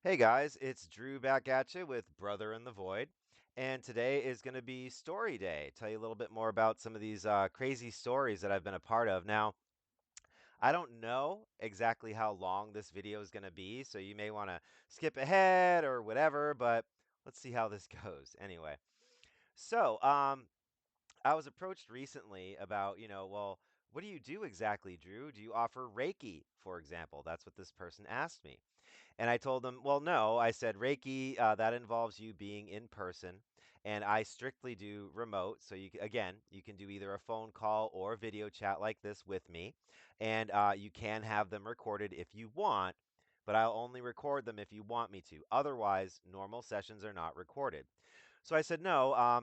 Hey guys, it's Drew back at you with Brother in the Void. And today is going to be story day. Tell you a little bit more about some of these crazy stories that I've been a part of. Now, I don't know exactly how long this video is going to be, so you may want to skip ahead or whatever, but let's see how this goes. Anyway, so I was approached recently about, well, what do you do exactly, Drew? Do you offer Reiki, for example? That's what this person asked me. And I told them, well, no, I said Reiki, that involves you being in person, and I strictly do remote. So again, you can do either a phone call or a video chat like this with me, and you can have them recorded if you want, but I'll only record them if you want me to. Otherwise, normal sessions are not recorded. So I said, no,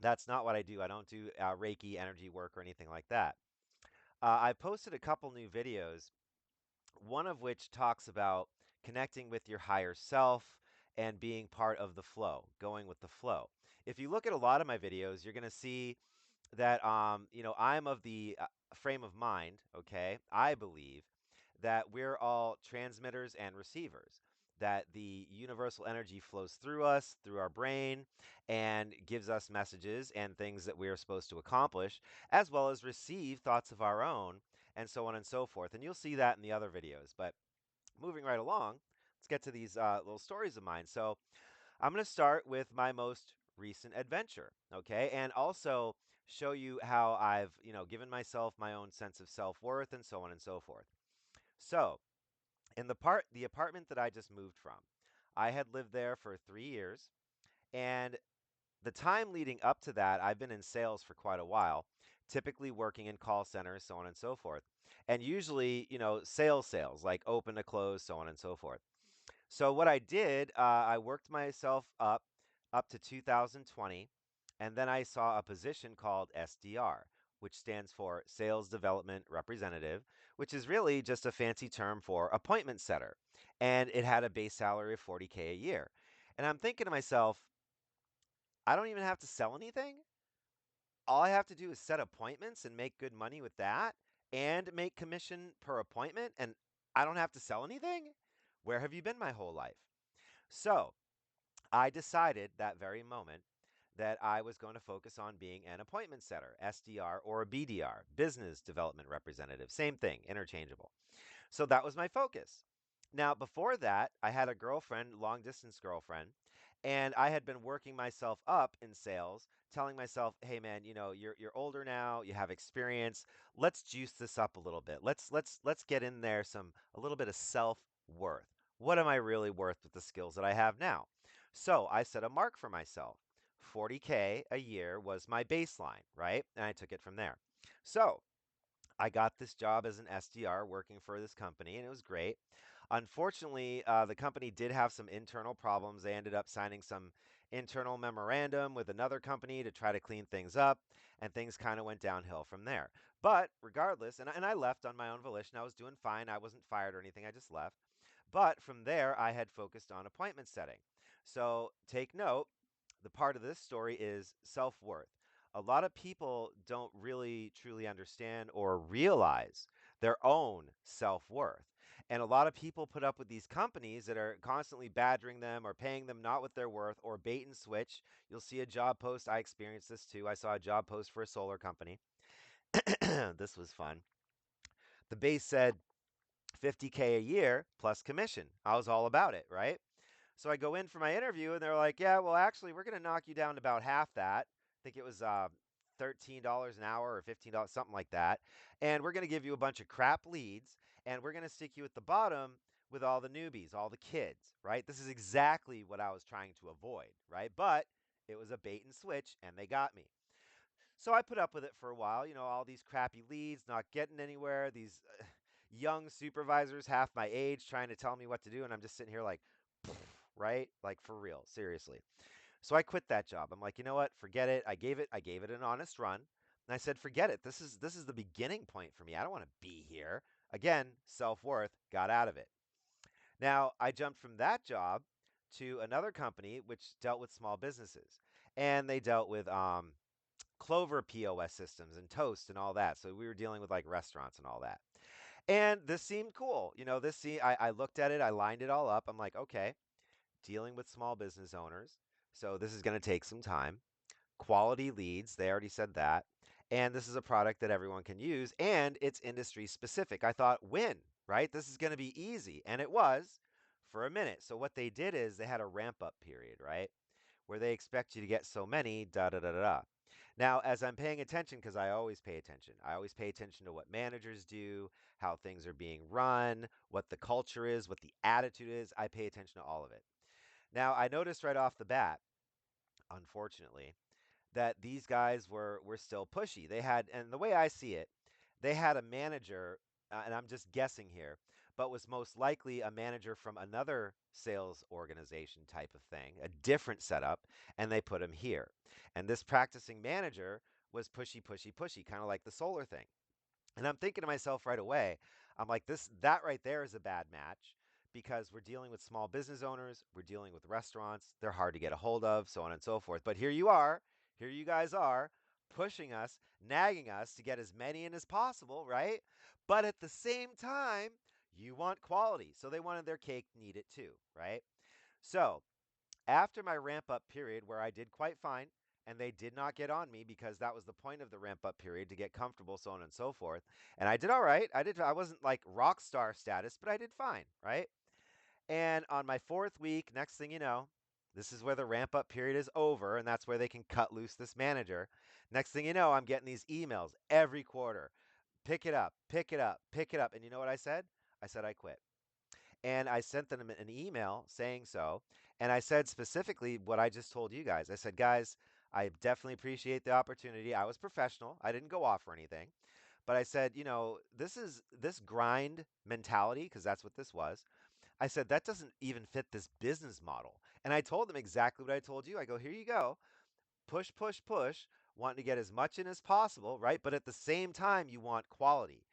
that's not what I do. I don't do Reiki energy work or anything like that. I posted a couple new videos, one of which talks about connecting with your higher self and being part of the flow, going with the flow. If you look at a lot of my videos, you're going to see that I'm of the frame of mind, okay? I believe that we're all transmitters and receivers. That the universal energy flows through us, through our brain, and gives us messages and things that we are supposed to accomplish, as well as receive thoughts of our own, and so on and so forth. And you'll see that in the other videos. But moving right along, let's get to these little stories of mine. So I'm going to start with my most recent adventure, okay? And also show you how I've, given myself my own sense of self-worth and so on and so forth. So, in the apartment that I just moved from, I had lived there for 3 years, and the time leading up to that, I've been in sales for quite a while, typically working in call centers, so on and so forth. And usually, sales, like open to close, so on and so forth. So what I did, I worked myself up to 2020, and then I saw a position called SDR, which stands for Sales Development Representative, which is really just a fancy term for appointment setter. And it had a base salary of 40K a year. And I'm thinking to myself, I don't even have to sell anything. All I have to do is set appointments and make good money with that and make commission per appointment, and I don't have to sell anything? Where have you been my whole life? So, I decided that very moment that I was going to focus on being an appointment setter, SDR or a BDR, business development representative. Same thing, interchangeable. So that was my focus. Now, before that, I had a girlfriend, long distance girlfriend, and I had been working myself up in sales, telling myself, "Hey man, you're older now, you have experience. Let's juice this up a little bit. Let's get in there a little bit of self-worth. What am I really worth with the skills that I have now?" So, I set a mark for myself. 40K a year was my baseline, right? And I took it from there. So, I got this job as an SDR working for this company, and it was great. Unfortunately, the company did have some internal problems. They ended up signing some internal memorandum with another company to try to clean things up, and things kind of went downhill from there. But regardless, and I left on my own volition. I was doing fine. I wasn't fired or anything. I just left. But from there, I had focused on appointment setting. So take note, the part of this story is self worth. A lot of people don't really truly understand or realize their own self worth. And a lot of people put up with these companies that are constantly badgering them or paying them not what they're worth or bait and switch. You'll see a job post. I experienced this too. I saw a job post for a solar company. This was fun. The base said 50K a year plus commission. I was all about it, right? So I go in for my interview and they're like, yeah, well, actually, we're going to knock you down to about half that. I think it was $13 an hour or $15, something like that. And we're going to give you a bunch of crap leads and we're going to stick you at the bottom with all the newbies, all the kids, right? This is exactly what I was trying to avoid, right? But it was a bait and switch and they got me. So I put up with it for a while, all these crappy leads, not getting anywhere, these young supervisors half my age trying to tell me what to do. And I'm just sitting here like, right? Like for real, seriously. So I quit that job. I'm like, you know what? Forget it. I gave it an honest run. And I said, forget it. This is the beginning point for me. I don't want to be here. Again, self-worth, got out of it. Now, I jumped from that job to another company which dealt with small businesses. And they dealt with Clover POS systems and Toast and all that. So we were dealing with like restaurants and all that. And this seemed cool. I looked at it, I lined it all up. I'm like, okay, dealing with small business owners. So this is going to take some time. Quality leads, they already said that. And this is a product that everyone can use and it's industry specific. I thought, win, right? This is going to be easy. And it was for a minute. So what they did is they had a ramp up period, right? Where they expect you to get so many, da da da da da. Now, as I'm paying attention, because I always pay attention, I always pay attention to what managers do, how things are being run, what the culture is, what the attitude is. I pay attention to all of it. Now, I noticed right off the bat, unfortunately, that these guys were still pushy. They had, and the way I see it, they had a manager, and I'm just guessing here, but was most likely a manager from another sales organization type of thing, a different setup, and they put him here. And this practicing manager was pushy, pushy, pushy, kind of like the solar thing. And I'm thinking to myself right away, I'm like, that right there is a bad match because we're dealing with small business owners, we're dealing with restaurants, they're hard to get a hold of, so on and so forth. But here you are, here you guys are, pushing us, nagging us to get as many in as possible, right? But at the same time, you want quality. So they wanted their cake and eat it too, right? So after my ramp up period, where I did quite fine, and they did not get on me because that was the point of the ramp up period to get comfortable, so on and so forth. And I did all right. I wasn't like rock star status, but I did fine, right? And on my fourth week, next thing you know, this is where the ramp up period is over, and that's where they can cut loose this manager. Next thing you know, I'm getting these emails every quarter. Pick it up, pick it up, pick it up. And you know what I said? I said I quit. And I sent them an email saying so. And I said specifically what I just told you guys. I said, guys, I definitely appreciate the opportunity. I was professional. I didn't go off or anything. But I said, this grind mentality, because that's what this was. I said, that doesn't even fit this business model. And I told them exactly what I told you. I go, here you go, push, push, push, wanting to get as much in as possible, right? But at the same time, you want quality.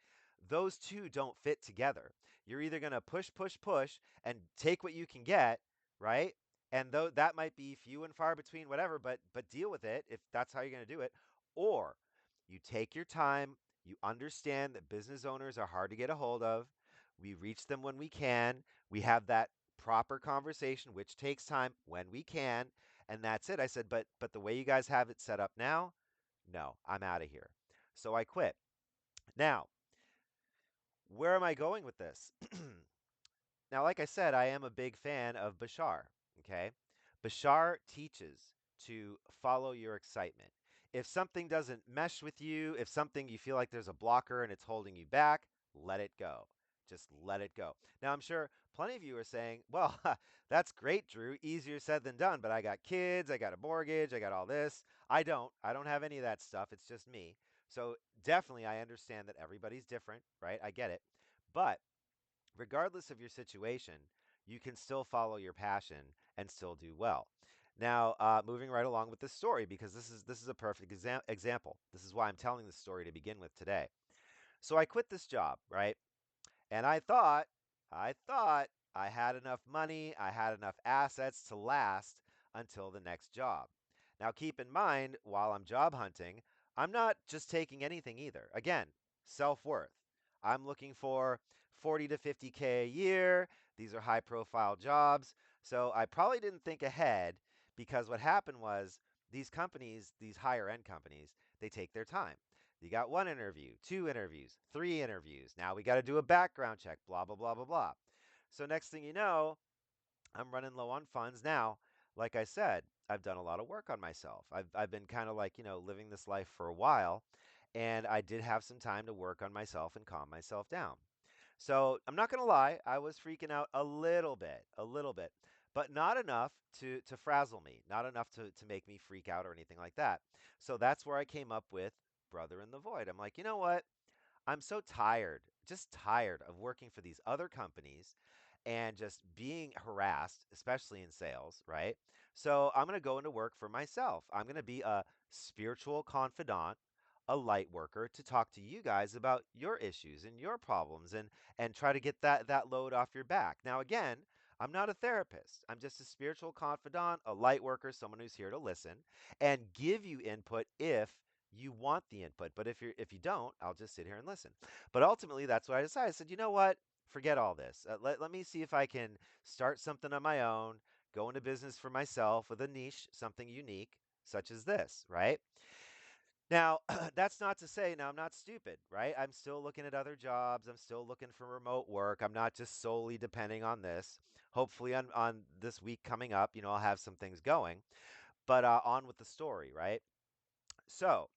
Those two don't fit together. You're either going to push, push, push and take what you can get, right? And though that might be few and far between, whatever, but deal with it if that's how you're going to do it. Or you take your time, you understand that business owners are hard to get a hold of. We reach them when we can. We have that proper conversation, which takes time when we can, and that's it. I said, but the way you guys have it set up now, no, I'm out of here. So I quit. Now, where am I going with this? Now, like I said, I am a big fan of Bashar. Okay. Bashar teaches to follow your excitement. If something doesn't mesh with you, if something you feel like there's a blocker and it's holding you back, let it go. Just let it go. Now, I'm sure plenty of you are saying, well, that's great, Drew. Easier said than done, but I got kids, I got a mortgage, I got all this. I don't. I don't have any of that stuff. It's just me. So definitely, I understand that everybody's different, right? I get it. But regardless of your situation, you can still follow your passion and still do well. Now, moving right along with this story, because this is a perfect example. This is why I'm telling this story to begin with today. So I quit this job, right? And I thought I had enough money, I had enough assets to last until the next job. Now, keep in mind, while I'm job hunting, I'm not just taking anything either. Again, self worth. I'm looking for 40 to 50K a year. These are high profile jobs. So I probably didn't think ahead because what happened was these companies, these higher end companies, they take their time. You got one interview, two interviews, three interviews. Now we got to do a background check, blah, blah, blah, blah, blah. So next thing you know, I'm running low on funds now. Like I said, I've done a lot of work on myself. I've been kind of like, living this life for a while, and I did have some time to work on myself and calm myself down. So I'm not gonna lie, I was freaking out a little bit, but not enough to frazzle me, not enough to make me freak out or anything like that. So that's where I came up with Brother in the Void. I'm like, you know what? I'm so tired, just tired of working for these other companies and just being harassed, especially in sales, right? So I'm going to go into work for myself. I'm going to be a spiritual confidant, a light worker to talk to you guys about your issues and your problems and try to get that load off your back. Now again, I'm not a therapist. I'm just a spiritual confidant, a light worker, someone who's here to listen and give you input if You want the input, but if you don't, I'll just sit here and listen. But ultimately, that's what I decided. I said, you know what? Forget all this. Let me see if I can start something on my own, go into business for myself with a niche, something unique, such as this, right? Now, that's not to say now I'm not stupid, right? I'm still looking at other jobs. I'm still looking for remote work. I'm not just solely depending on this. Hopefully, on this week coming up, I'll have some things going. But on with the story, right? So,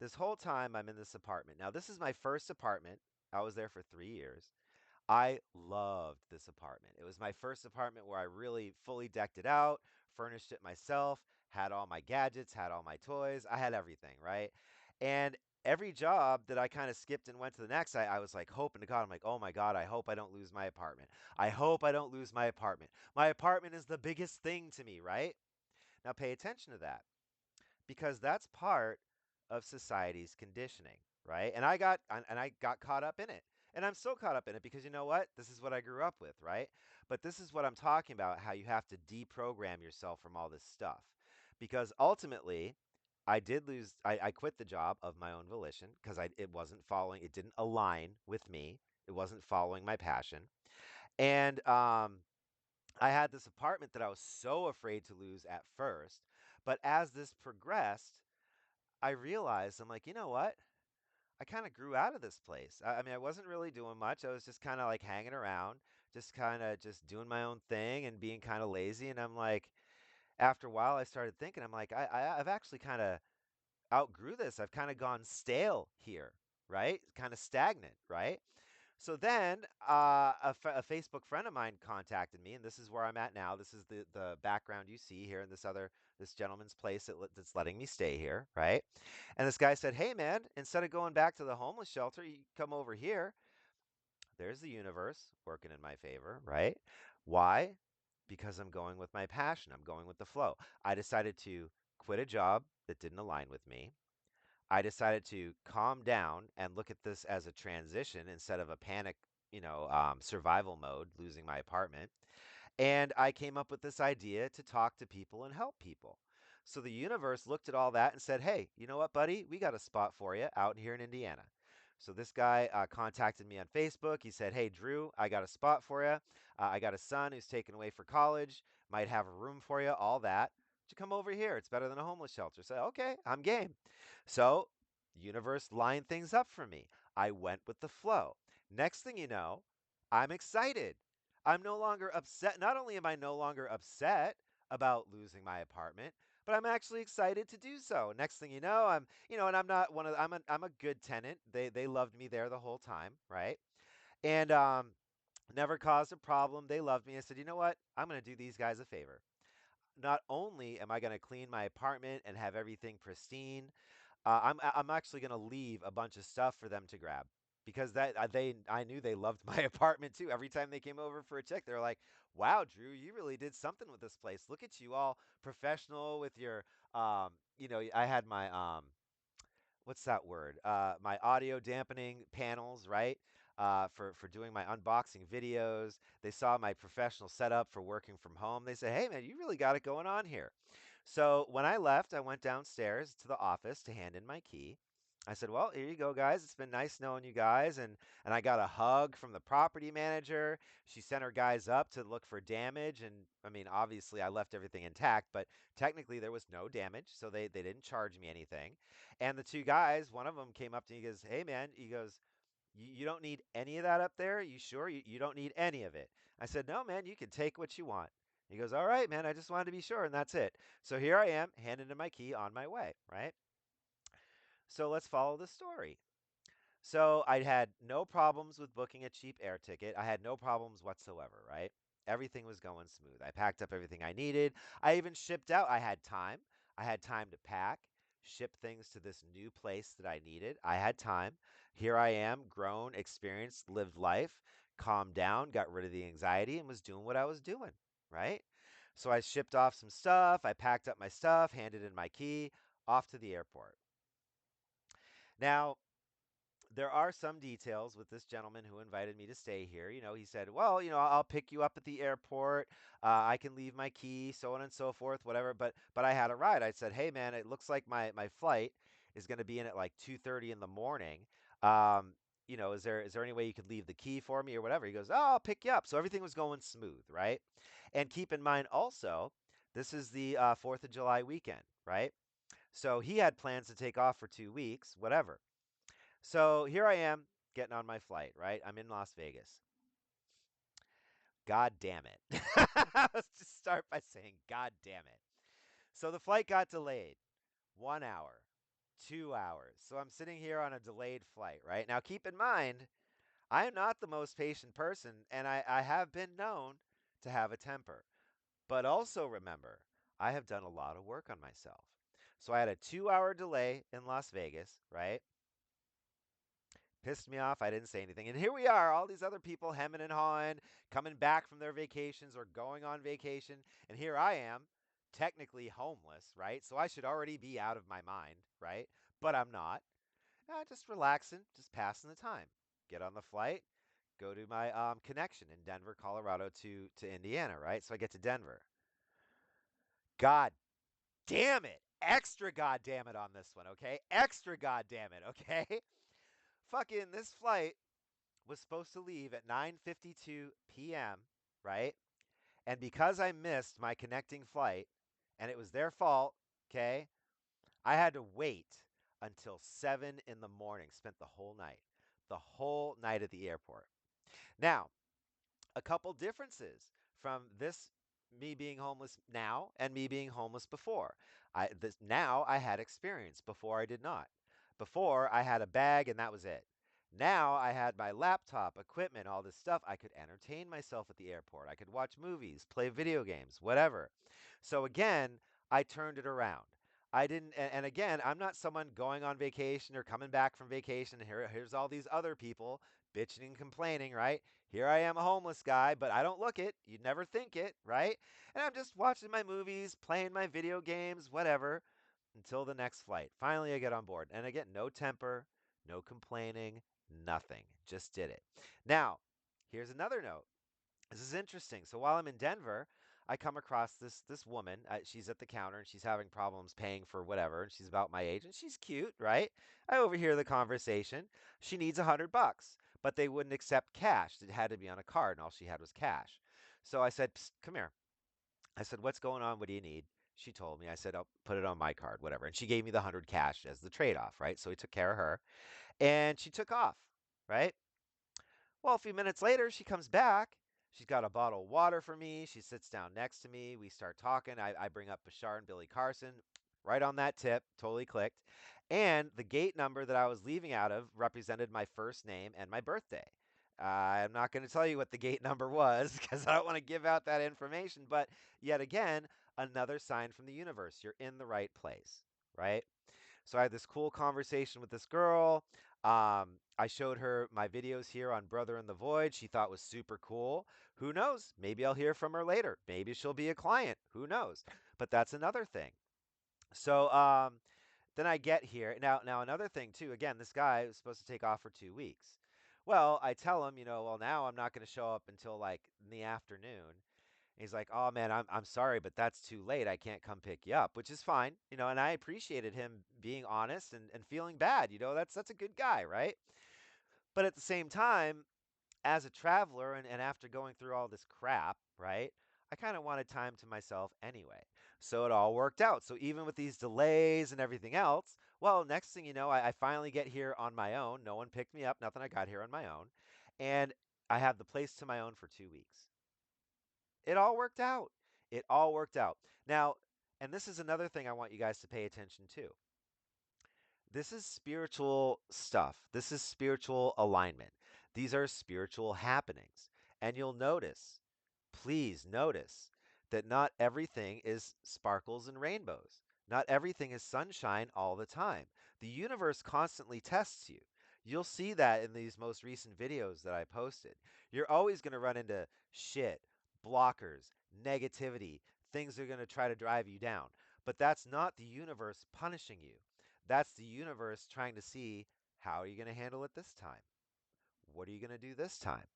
this whole time I'm in this apartment. Now, this is my first apartment. I was there for 3 years. I loved this apartment. It was my first apartment where I really fully decked it out, furnished it myself, had all my gadgets, had all my toys. I had everything, right? And every job that I kind of skipped and went to the next, I was like hoping to God, I'm like, oh my God, I hope I don't lose my apartment. I hope I don't lose my apartment. My apartment is the biggest thing to me, right? Now pay attention to that because that's part of society's conditioning, right? And I got caught up in it. And I'm still caught up in it because you know what? This is what I grew up with, right? But this is what I'm talking about, how you have to deprogram yourself from all this stuff. Because ultimately, I quit the job of my own volition because it wasn't following, it didn't align with me. It wasn't following my passion. And I had this apartment that I was so afraid to lose at first. But as this progressed, I realized I'm like, you know what? I kind of grew out of this place. I mean, I wasn't really doing much. I was just kind of like hanging around, just kind of just doing my own thing and being kind of lazy. And I'm like, after a while, I started thinking, I'm like, I've actually kind of outgrew this. I've kind of gone stale here, right? Kind of stagnant, right? So then a Facebook friend of mine contacted me, and this is where I'm at now. This is the background you see here in this gentleman's place that's letting me stay here, right? And this guy said, "Hey man, instead of going back to the homeless shelter, you come over here. There's the universe working in my favor, right? Why? Because I'm going with my passion. I'm going with the flow. I decided to quit a job that didn't align with me. I decided to calm down and look at this as a transition instead of a panic, survival mode, losing my apartment. And I came up with this idea to talk to people and help people. So the universe looked at all that and said, hey, you know what, buddy? We got a spot for you out here in Indiana. So this guy contacted me on Facebook. He said, hey, Drew, I got a spot for you. I got a son who's taken away for college, might have a room for you, all that. To come over here. It's better than a homeless shelter. So, okay, I'm game. So, universe lined things up for me. I went with the flow. Next thing you know, I'm excited. I'm no longer upset. Not only am I no longer upset about losing my apartment, but I'm actually excited to do so. Next thing you know, and I'm not one of I'm a good tenant. They loved me there the whole time, right? And never caused a problem. They loved me. I said, "You know what? I'm going to do these guys a favor. Not only am I going to clean my apartment and have everything pristine, I'm actually gonna leave a bunch of stuff for them to grab because I knew they loved my apartment too. Every time they came over for a check, they were like, "Wow, Drew, you really did something with this place. Look at you, all professional with your I had my what's that word? My audio dampening panels, right? For doing my unboxing videos. They saw my professional setup for working from home. They said, "Hey, man, you really got it going on here." So when I left, I went downstairs to the office to hand in my key. I said, "Well, here you go, guys. It's been nice knowing you guys." And I got a hug from the property manager. She sent her guys up to look for damage. And I mean, obviously, I left everything intact, but technically there was no damage, so they didn't charge me anything. And the two guys, one of them came up to me. He goes, "Hey, man," he goes, you don't need any of that up there? You sure? You don't need any of it?" I said, "No, man, you can take what you want." He goes, "All right, man, I just wanted to be sure," and that's it. So here I am, handing in my key on my way, right? So let's follow the story. So I had no problems with booking a cheap air ticket. I had no problems whatsoever, right? Everything was going smooth. I packed up everything I needed. I even shipped out. I had time. I had time to pack, ship things to this new place that I needed. I had time. Here I am, grown, experienced, lived life, calmed down, got rid of the anxiety, and was doing what I was doing, right? So I shipped off some stuff. I packed up my stuff, handed in my key, off to the airport. Now, there are some details with this gentleman who invited me to stay here. He said, "Well, I'll pick you up at the airport. I can leave my key, so on and so forth, whatever." But I had a ride. I said, "Hey, man, it looks like my flight is going to be in at like 2:30 in the morning. Um, is there any way you could leave the key for me or whatever? He goes, oh, I'll pick you up. So everything was going smooth, right? And keep in mind also, this is the 4th of July weekend, right? So he had plans to take off for 2 weeks, whatever. So here I am getting on my flight, right? I'm in Las Vegas. God damn it. Let's just start by saying, God damn it. So the flight got delayed 1 hour, 2 hours. So I'm sitting here on a delayed flight, right? Now keep in mind, I am not the most patient person, and I have been known to have a temper. But also remember, I have done a lot of work on myself. So I had a 2 hour delay in Las Vegas, right? Pissed me off. I didn't say anything. And here we are, all these other people hemming and hawing, coming back from their vacations or going on vacation. And here I am, technically homeless, right? So I should already be out of my mind, right? But I'm not. Just relaxing, just passing the time. Get on the flight, go to my connection in Denver, Colorado to Indiana, right? So I get to Denver. God damn it. Extra goddamn it on this one, okay? Extra goddamn it, okay? Fucking this flight was supposed to leave at 9:52 p.m., right? And because I missed my connecting flight and it was their fault, okay? I had to wait until 7 in the morning, spent the whole night. The whole night at the airport. Now, a couple differences from this me being homeless now and me being homeless before. Now I had experience. Before I did not. Before I had a bag and that was it. Now I had my laptop, equipment, all this stuff. I could entertain myself at the airport. I could watch movies, play video games, whatever. So again, I turned it around. I didn't, and again, I'm not someone going on vacation or coming back from vacation. And here's all these other people bitching and complaining, right? Here I am, a homeless guy, but I don't look it. You'd never think it, right? And I'm just watching my movies, playing my video games, whatever, until the next flight. Finally, I get on board. And again, no temper, no complaining, nothing. Just did it. Now, here's another note. This is interesting. So while I'm in Denver, I come across this woman. She's at the counter and she's having problems paying for whatever, and she's about my age and she's cute, right? I overhear the conversation. She needs $100, but they wouldn't accept cash. It had to be on a card, and all she had was cash. So I said, "Psst, come here." I said, "What's going on? What do you need?" She told me. I said, "I'll put it on my card, whatever." And she gave me the 100 cash as the trade off, right? So we took care of her, and she took off, right? Well, a few minutes later, she comes back. She's got a bottle of water for me. She sits down next to me. We start talking. I bring up Bashar and Billy Carson right on that tip. Totally clicked. And the gate number that I was leaving out of represented my first name and my birthday. I'm not going to tell you what the gate number was because I don't want to give out that information. But yet again, another sign from the universe. You're in the right place, right? So I had this cool conversation with this girl. I showed her my videos here on Brother in the Void. She thought was super cool. Who knows? Maybe I'll hear from her later. Maybe she'll be a client. Who knows? But that's another thing. So then I get here. Now another thing too. Again, this guy was supposed to take off for 2 weeks. Well, I tell him, well, now I'm not going to show up until like in the afternoon. He's like, "Oh man, I'm sorry, but that's too late. I can't come pick you up," which is fine, and I appreciated him being honest and feeling bad. That's a good guy, right? But at the same time, as a traveler and after going through all this crap, right? I kind of wanted time to myself anyway. So it all worked out. So even with these delays and everything else, well, next thing you know, I finally get here on my own. No one picked me up, nothing. I got here on my own. And I have the place to my own for 2 weeks. It all worked out. It all worked out. Now, and this is another thing I want you guys to pay attention to. This is spiritual stuff. This is spiritual alignment. These are spiritual happenings. And you'll notice, please notice, that not everything is sparkles and rainbows. Not everything is sunshine all the time. The universe constantly tests you. You'll see that in these most recent videos that I posted. You're always going to run into shit, blockers, negativity, things that are going to try to drive you down. But that's not the universe punishing you. That's the universe trying to see, how are you going to handle it this time? What are you going to do this time?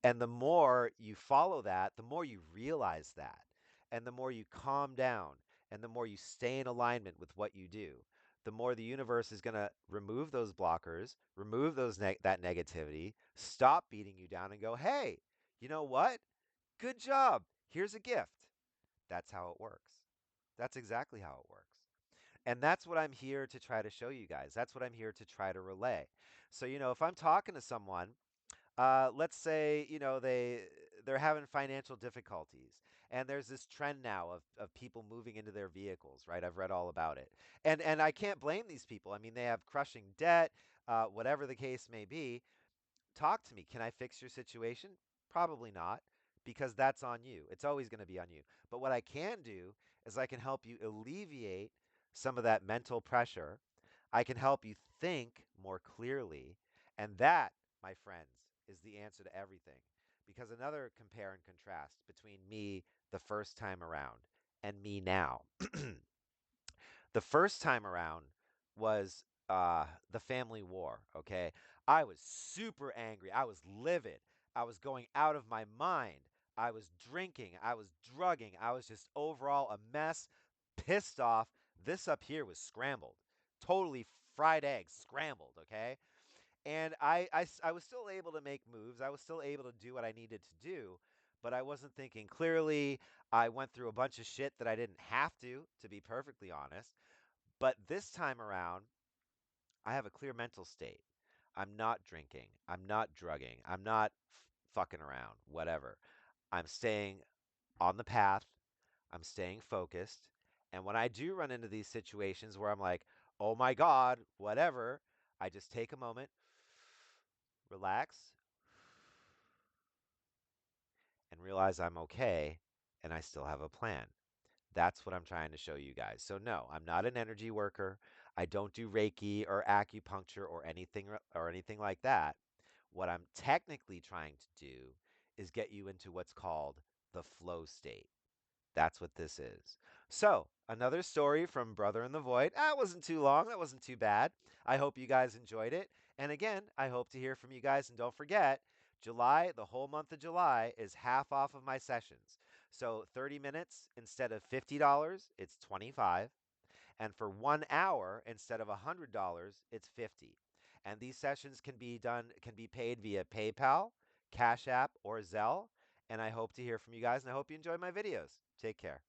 And the more you follow that, the more you realize that. And the more you calm down and the more you stay in alignment with what you do, the more the universe is going to remove those blockers, remove that negativity, stop beating you down and go, "Hey, you know what? Good job. Here's a gift." That's how it works. That's exactly how it works. And that's what I'm here to try to show you guys. That's what I'm here to try to relay. So, if I'm talking to someone, let's say, they're having financial difficulties, and there's this trend now of people moving into their vehicles, right? I've read all about it. And I can't blame these people. I mean, they have crushing debt, whatever the case may be. Talk to me. Can I fix your situation? Probably not, because that's on you. It's always going to be on you. But what I can do is I can help you alleviate some of that mental pressure. I can help you think more clearly. And that, my friends, is the answer to everything. Because another compare and contrast between me the first time around and me now. The first time around was the family war, okay? I was super angry. I was livid. I was going out of my mind. I was drinking. I was drugging. I was just overall a mess, pissed off. This up here was scrambled. Totally fried eggs, scrambled, okay? And I was still able to make moves. I was still able to do what I needed to do, but I wasn't thinking clearly. I went through a bunch of shit that I didn't have to be perfectly honest. But this time around, I have a clear mental state. I'm not drinking. I'm not drugging. I'm not fucking around, whatever. I'm staying on the path. I'm staying focused. And when I do run into these situations where I'm like, oh my God, whatever, I just take a moment, relax, and realize I'm okay and I still have a plan. That's what I'm trying to show you guys. So no, I'm not an energy worker. I don't do Reiki or acupuncture or anything like that. What I'm technically trying to do is get you into what's called the flow state. That's what this is. So, another story from Brother in the Void. That wasn't too long. That wasn't too bad. I hope you guys enjoyed it. And again, I hope to hear from you guys. And don't forget, July, the whole month of July, is half off of my sessions. So 30 minutes instead of $50, it's 25. And for 1 hour instead of $100, it's 50. And these sessions can be paid via PayPal, Cash App, or Zelle. And I hope to hear from you guys, and I hope you enjoy my videos. Take care.